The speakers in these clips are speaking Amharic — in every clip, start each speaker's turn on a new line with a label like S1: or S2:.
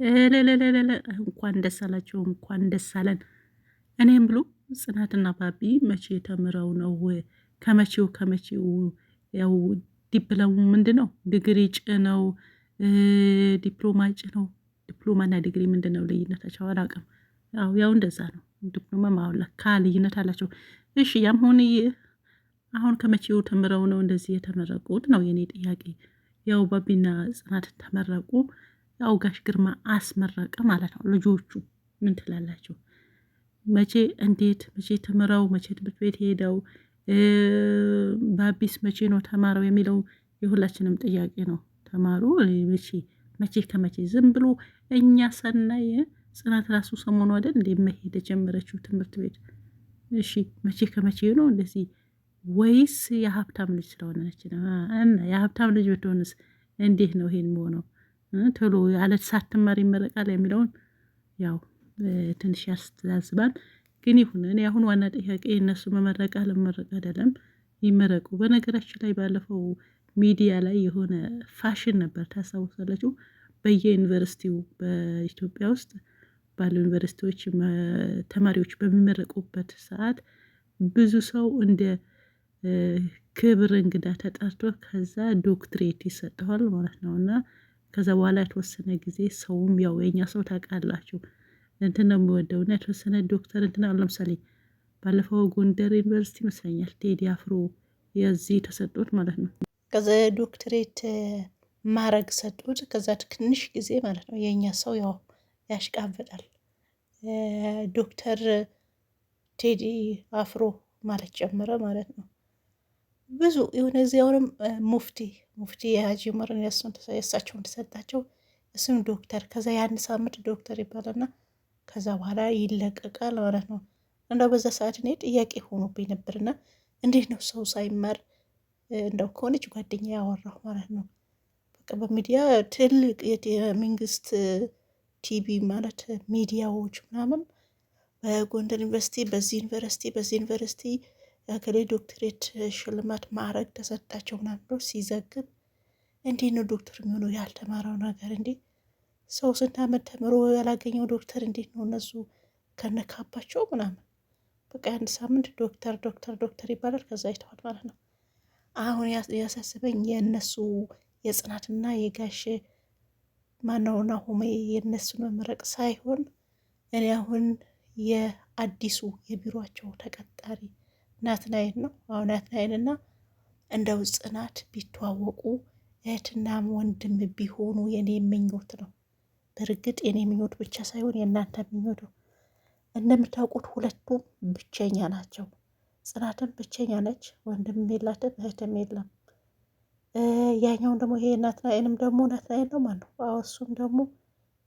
S1: እለለለለ እንኳን ደስ አላቸው፣ እንኳን ደስ አለን። እኔም ብሎ ጽናትና ባቢ መቼ ተምረው ነው? ከመቼው ያው ዲፕሎማ ምንድን ነው? ዲግሪ ጭነው ዲፕሎማ ጭነው። ዲፕሎማና ዲግሪ ምንድን ነው ልዩነታቸው? አላውቅም። ያው እንደዛ ነው። ዲፕሎማ ማውላ ልዩነት አላቸው። እሺ ያም ሆነ አሁን ከመቼው ተምረው ነው እንደዚህ የተመረቁት ነው የኔ ጥያቄ። ያው ባቢና ጽናት ተመረቁ። ያው ጋሽ ግርማ አስመረቀ ማለት ነው። ልጆቹ ምን ትላላችሁ? መቼ እንዴት መቼ ተምረው መቼ ትምህርት ቤት ሄደው ባቢስ መቼ ነው ተማረው የሚለው የሁላችንም ጥያቄ ነው። ተማሩ መቼ ከመቼ ዝም ብሎ እኛ ሰናይ ጽናት ራሱ ሰሞኑ አይደል እንደ መሄድ የጀመረችው ትምህርት ቤት። እሺ መቼ ከመቼ ነው እንደዚህ? ወይስ የሀብታም ልጅ ስለሆነች ነው? እና የሀብታም ልጅ ብትሆንስ እንዴት ነው ይሄን የሆነው? ቶሎ ያለ ሳትማር ይመረቃል የሚለውን ያው ትንሽ ያስተዛዝባል። ግን ይሁን። እኔ አሁን ዋና ጥያቄ እነሱ መመረቅ አለመመረቅ አይደለም፣ ይመረቁ። በነገራችን ላይ ባለፈው ሚዲያ ላይ የሆነ ፋሽን ነበር፣ ታስታውሳላችሁ? በየዩኒቨርሲቲው በኢትዮጵያ ውስጥ ባሉ ዩኒቨርሲቲዎች ተማሪዎች በሚመረቁበት ሰዓት ብዙ ሰው እንደ ክብር እንግዳ ተጠርቶ ከዛ ዶክትሬት ይሰጠዋል ማለት ነው። እና ከዛ በኋላ የተወሰነ ጊዜ ሰውም ያው የኛ ሰው ታውቃላችሁ እንትን ነው የሚወደው እና የተወሰነ ዶክተር እንትን አሁን ለምሳሌ ባለፈው ጎንደር ዩኒቨርሲቲ ይመስለኛል ቴዲ አፍሮ የዚህ ተሰጡት ማለት ነው። ከዛ ዶክትሬት ማረግ ሰጡት። ከዛ ትንሽ ጊዜ ማለት ነው የእኛ ሰው ያው ያሽቃበጣል። ዶክተር ቴዲ አፍሮ ማለት ጀመረ ማለት ነው። ብዙ የሆነ ጊዜ አሁንም ሙፍቲ የሀጂ ዑመርን የእሳቸውን ተሰጣቸው። እሱም ዶክተር ከዛ የአንድ ሳምንት ዶክተር ይባላልና ከዛ በኋላ ይለቀቃል ማለት ነው። እንደው በዛ ሰዓት እኔ ጥያቄ ሆኖብኝ ነበርና እንዴት ነው ሰው ሳይማር እንደው ከሆነች ጓደኛ ያወራሁ ማለት ነው። በቃ በሚዲያ ትልቅ የመንግስት ቲቪ ማለት ሚዲያዎች ምናምን በጎንደር ዩኒቨርሲቲ በዚህ ዩኒቨርሲቲ የአገሬ ዶክትሬት ሽልማት ማዕረግ ተሰጣቸው ምናምን ብሎ ሲዘግብ እንዴት ነው ዶክተር የሚሆነው ያልተማረው ነገር? እንዴ ሰው ስንት ዓመት ተምሮ ያላገኘው ዶክተር እንዴት ነው እነሱ ከነካባቸው ምናምን። በቃ የአንድ ሳምንት ዶክተር ይባላል። ከዛ ይተዋል ማለት ነው። አሁን ያሳስበኝ የእነሱ የጽናትና የጋሽ ማነው ናሆሜ የእነሱን መመረቅ ሳይሆን እኔ አሁን የአዲሱ የቢሮቸው ተቀጣሪ ናትናኤል ነው። አሁን ናትናኤልና እንደው ጽናት ቢተዋወቁ እህትና ወንድም ቢሆኑ የኔ ምኞት ነው። በእርግጥ የኔ ምኞት ብቻ ሳይሆን የእናንተ ምኞት ነው። እንደምታውቁት ሁለቱም ብቸኛ ናቸው። ጽናትም ብቸኛ ነች፣ ወንድም የላትም፣ እህትም የለም። ያኛውን ደግሞ ይሄ ናትናኤልም ደግሞ ናትናኤል ነው ማለት ነው። እሱም ደግሞ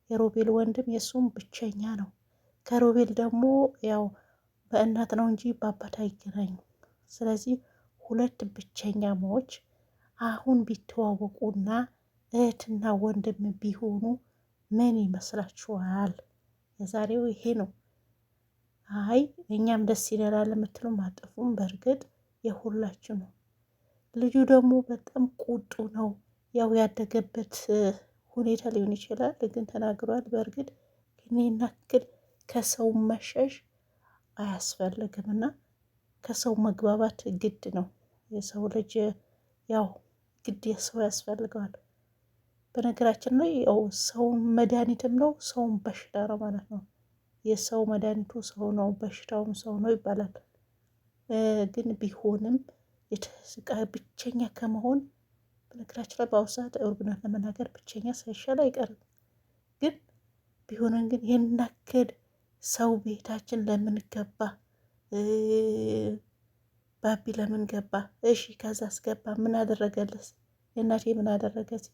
S1: የሮቤል ወንድም የእሱም ብቸኛ ነው። ከሮቤል ደግሞ ያው በእናት ነው እንጂ በአባት አይገናኙም። ስለዚህ ሁለት ብቸኛሞች አሁን ቢተዋወቁና እህትና ወንድም ቢሆኑ ምን ይመስላችኋል? የዛሬው ይሄ ነው። አይ እኛም ደስ ይለናል የምትሉም አጥፉም። በእርግጥ የሁላችሁ ነው። ልጁ ደግሞ በጣም ቁጡ ነው። ያው ያደገበት ሁኔታ ሊሆን ይችላል፣ ግን ተናግሯል። በእርግጥ ግን ይናክል ከሰው መሸሽ አያስፈልግም እና ከሰው መግባባት ግድ ነው። የሰው ልጅ ያው ግድ የሰው ያስፈልገዋል። በነገራችን ላይ ያው ሰው መድኃኒትም ነው፣ ሰውን በሽታ ነው ማለት ነው። የሰው መድኃኒቱ ሰው ነው፣ በሽታውም ሰው ነው ይባላል። ግን ቢሆንም የተስቃ ብቸኛ ከመሆን በነገራችን ላይ በአሁኑ ሰዓት እውነት ለመናገር ብቸኛ ሳይሻል አይቀርም። ግን ቢሆንም ግን የናክል ሰው ቤታችን ለምን ገባ? ባቢ ለምን ገባ? እሺ ከዛ አስገባ ምን አደረገልስ? የእናቴ ምን አደረገች?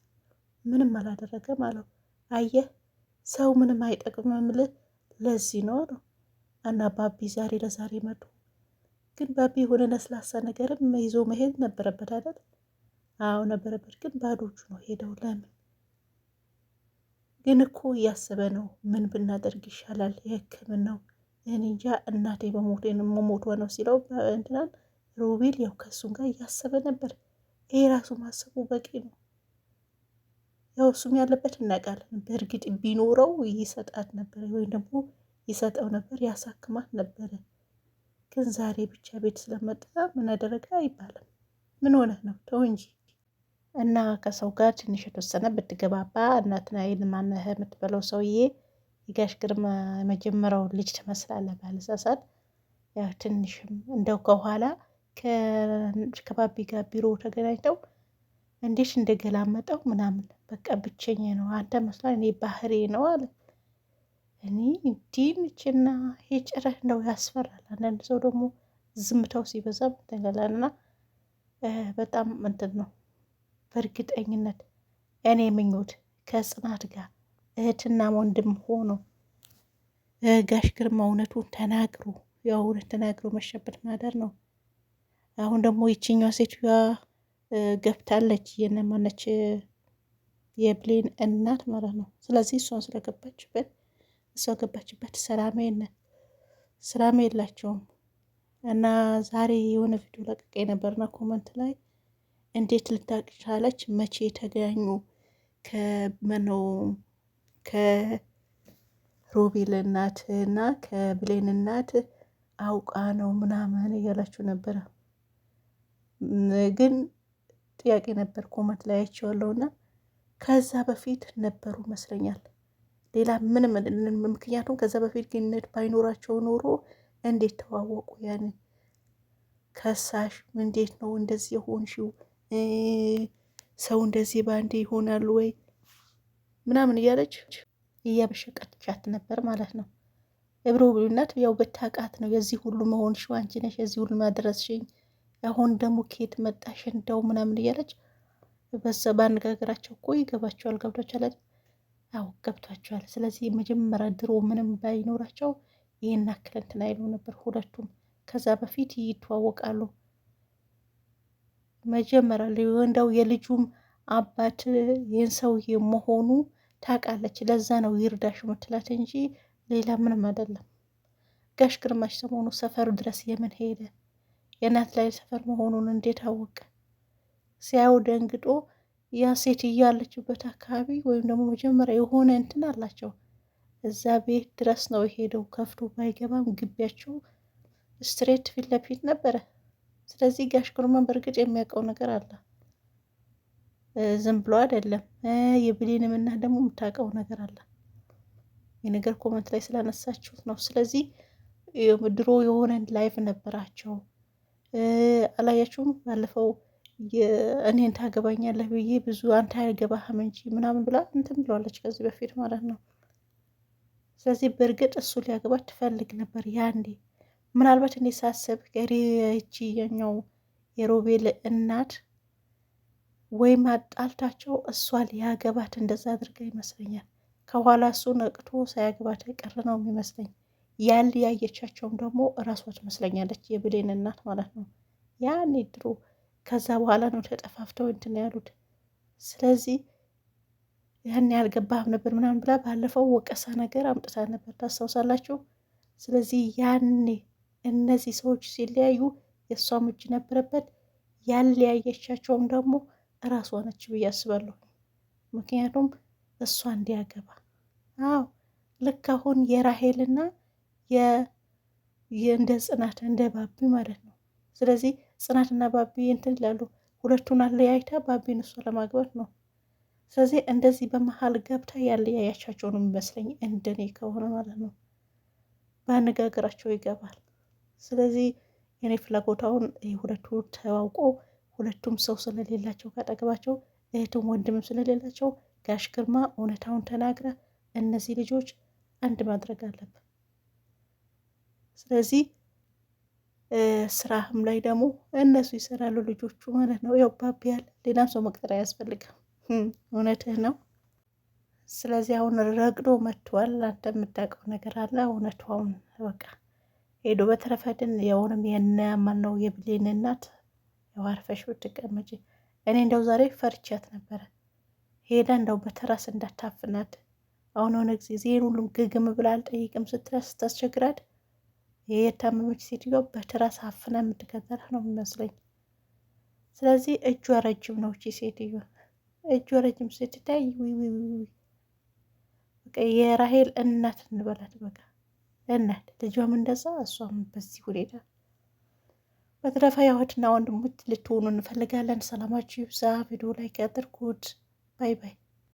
S1: ምንም አላደረገም አለው። አየህ ሰው ምንም አይጠቅምም ልህ ለዚህ ነው ነው እና ባቢ ዛሬ ለዛሬ መጡ። ግን ባቢ የሆነ ለስላሳ ነገርም ይዞ መሄድ ነበረበት አይደል? አዎ ነበረበት። ግን ባዶቹ ነው ሄደው። ለምን ግን እኮ እያሰበ ነው። ምን ብናደርግ ይሻላል? የሕክምናው እኔ እንጃ እናቴ መሞቷ ነው ሲለው እንትናን ሮቤል ያው ከእሱም ጋር እያሰበ ነበር። ይሄ ራሱ ማሰቡ በቂ ነው። ያው እሱም ያለበት እናውቃለን። በእርግጥ ቢኖረው ይሰጣት ነበር ወይም ደግሞ ይሰጠው ነበር፣ ያሳክማት ነበረ። ግን ዛሬ ብቻ ቤት ስለመጣ ምን አደረገ አይባልም። ምን ሆነህ ነው? ተው እንጂ። እና ከሰው ጋር ትንሽ የተወሰነ ብትገባባ እናትናኤል ማነህ የምትበለው ሰውዬ የጋሽ ግርማ የመጀመሪያው ልጅ ትመስላለህ ባልሳሳት። ያው ትንሽም እንደው ከኋላ ከባቢ ጋር ቢሮ ተገናኝተው እንዴት እንደገላመጠው ምናምን በቃ ብቸኛ ነው አንተ መስላ እኔ ባህሬ ነው አለ። እኔ እንዲህ ነችና ይሄ ጭራሽ እንደው ያስፈራል። አንዳንድ ሰው ደግሞ ዝምታው ሲበዛ ተገላልና በጣም እንትን ነው። በእርግጠኝነት እኔ ምኞት ከጽናት ጋር እህትና ወንድም ሆኖ ጋሽ ግርማ እውነቱን ተናግሮ ያው እውነት ተናግሮ መሸበት ማደር ነው። አሁን ደግሞ ይችኛዋ ሴትዮዋ ገብታለች የነማነች የብሌን እናት ማለት ነው። ስለዚህ እሷን ስለገባችበት እሷ ገባችበት ሰላም የላቸውም። እና ዛሬ የሆነ ቪዲዮ ለቅቄ ነበርና ኮመንት ላይ እንዴት ልታቅ ቻለች? መቼ ተገናኙ? ከመነው ከሮቤል እናት እና ከብሌን እናት አውቃ ነው ምናምን እያላችሁ ነበረ። ግን ጥያቄ ነበር ኮመንት ላይ አይቼዋለሁና ከዛ በፊት ነበሩ መስለኛል። ሌላ ምንም ምክንያቱም ከዛ በፊት ግንኙነት ባይኖራቸው ኖሮ እንዴት ተዋወቁ? ያንን ከሳሽ እንዴት ነው እንደዚህ የሆንሽው? ሰው እንደዚህ ባንዴ ይሆናሉ ወይ ምናምን እያለች እያበሸቀቻት ነበር ማለት ነው። የሮቤል ያው ብታውቃት ነው የዚህ ሁሉ መሆንሽው አንቺ ነሽ፣ የዚህ ሁሉ ማድረስሽኝ፣ አሁን ደግሞ ከየት መጣሽ እንደው ምናምን እያለች በዛ ባነጋገራቸው እኮ ይገባቸዋል። ገብቷቸዋል። አዎ ገብቷቸዋል። ስለዚህ መጀመሪያ ድሮ ምንም ባይኖራቸው ይህን ያክል እንትን አይሉ ነበር ሁለቱም። ከዛ በፊት ይተዋወቃሉ። መጀመሪያ እንደው የልጁም አባት ይህን ሰውዬ መሆኑ ታውቃለች። ለዛ ነው ይርዳሽ ምትላት እንጂ ሌላ ምንም አይደለም። ጋሽ ግርማሽ ሰሞኑ ሰፈሩ ድረስ የምን ሄደ? የእናት ላይ ሰፈር መሆኑን እንዴት አወቀ? ሲያየው ደንግጦ ያ ሴትዮ ያለችበት አካባቢ ወይም ደግሞ መጀመሪያ የሆነ እንትን አላቸው። እዛ ቤት ድረስ ነው የሄደው። ከፍቶ ባይገባም ግቢያቸው ስትሬት ፊት ለፊት ነበረ። ስለዚህ ጋሽ ግርማን በእርግጥ የሚያውቀው ነገር አለ፣ ዝም ብሎ አይደለም። የብሌንም እናት ደግሞ የምታውቀው ነገር አለ። የነገር ኮመንት ላይ ስላነሳችሁት ነው። ስለዚህ ድሮ የሆነ ላይፍ ነበራቸው። አላያችሁም? ባለፈው እኔን ታገባኛለህ ብዬ ብዙ አንተ አይገባህም እንጂ ምናምን ብላ እንትን ብለዋለች ከዚህ በፊት ማለት ነው። ስለዚህ በእርግጥ እሱ ሊያገባት ትፈልግ ነበር ያንዴ። ምናልባት እኔ ሳስብ ገሬ ይቺ የኛው የሮቤል እናት ወይም አጣልታቸው እሷ ሊያገባት እንደዛ አድርጋ ይመስለኛል። ከኋላ እሱ ነቅቶ ሳያገባት የቀረ ነው የሚመስለኝ። ያያየቻቸውም ደግሞ እራሷ ትመስለኛለች፣ የብሌን እናት ማለት ነው። ያኔ ድሮ ከዛ በኋላ ነው ተጠፋፍተው እንትን ያሉት። ስለዚህ ያን ያልገባህም ነበር ምናምን ብላ ባለፈው ወቀሳ ነገር አምጥታ ነበር፣ ታስታውሳላችሁ? ስለዚህ ያኔ እነዚህ ሰዎች ሲለያዩ የእሷም እጅ ነበረበት። ያለያየቻቸውም ደግሞ እራሷ ነች ብዬ አስባለሁ። ምክንያቱም እሷ እንዲያገባ አዎ ልክ አሁን የራሄልና እንደ ጽናት እንደ ባቢ ማለት ነው። ስለዚህ ጽናትና ባቢ እንትን ይላሉ። ሁለቱን አለያይታ ባቢን እሷ ለማግባት ነው። ስለዚህ እንደዚህ በመሀል ገብታ ያለያያቻቸው ነው የሚመስለኝ፣ እንደኔ ከሆነ ማለት ነው። በአነጋገራቸው ይገባል። ስለዚህ የኔ ፍላጎታውን ሁለቱ ተዋውቆ ሁለቱም ሰው ስለሌላቸው ካጠገባቸው እህቱም ወንድምም ስለሌላቸው ጋሽ ግርማ እውነታውን ተናግረ እነዚህ ልጆች አንድ ማድረግ አለብን። ስለዚህ ስራህም ላይ ደግሞ እነሱ ይሰራሉ ልጆቹ ማለት ነው። ያው ባቢ ያለ ሌላም ሰው መቅጠር አያስፈልግም። እውነትህ ነው። ስለዚህ አሁን ረግዶ መጥቷል። አንተ የምታውቀው ነገር አለ እውነቷን በቃ ሄዶ በተረፈድን የሆነም የነ ማነው የብሌን እናት ያው አርፈሽ ብትቀመጪ። እኔ እንደው ዛሬ ፈርቻት ነበረ። ሄዳ እንደው በተራስ እንዳታፍናት። አሁን የሆነ ጊዜ ዜን ሁሉም ግግም ብላ አልጠይቅም ስትረስ ስታስቸግራት ይሄ የታመመች ሴትዮ በትራስ አፍና የምትከተላት ነው የሚመስለኝ። ስለዚህ እጇ ረጅም ነው እቺ ሴትዮ። እጇ ረጅም ስትታይ በቃ የራሄል እናት እንበላት። በቃ እናት ልጇም እንደዛ እሷም በዚህ ሁኔታ። በተረፈ የእህትና ወንድሞች ልትሆኑ እንፈልጋለን። ሰላማችሁ ይብዛ። ቪዲዮ ላይ አድርጉት። ባይ ባይ።